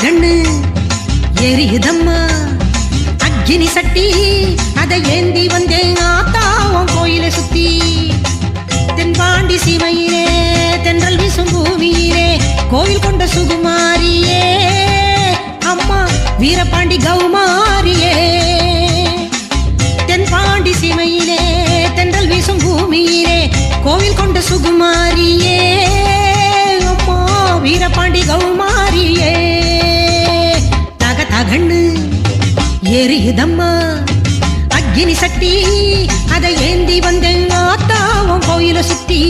தகன்னு எரியுதம்மா அக்னி சட்டி அதை ஏந்தி வந்தேன் ஆத்தாவும் கோயிலை சுத்தி தென்பாண்டி சீமையிலே தென்றல் வீசும் பூமியிலே கோயில் கொண்ட சுகுமாரியே அம்மா வீரபாண்டி கௌமாரியே தென்பாண்டி சீமையிலே தென்றல் வீசும் பூமியிலே கோவில் கொண்ட சுகுமாரியே அம்மா வீரபாண்டி கௌமாரியே தக தகன்னு எரியுதம்மா அக்னி சட்டி அதை ஏந்தி வந்தேன் ஆத்தாவும் கோயிலை சுத்தி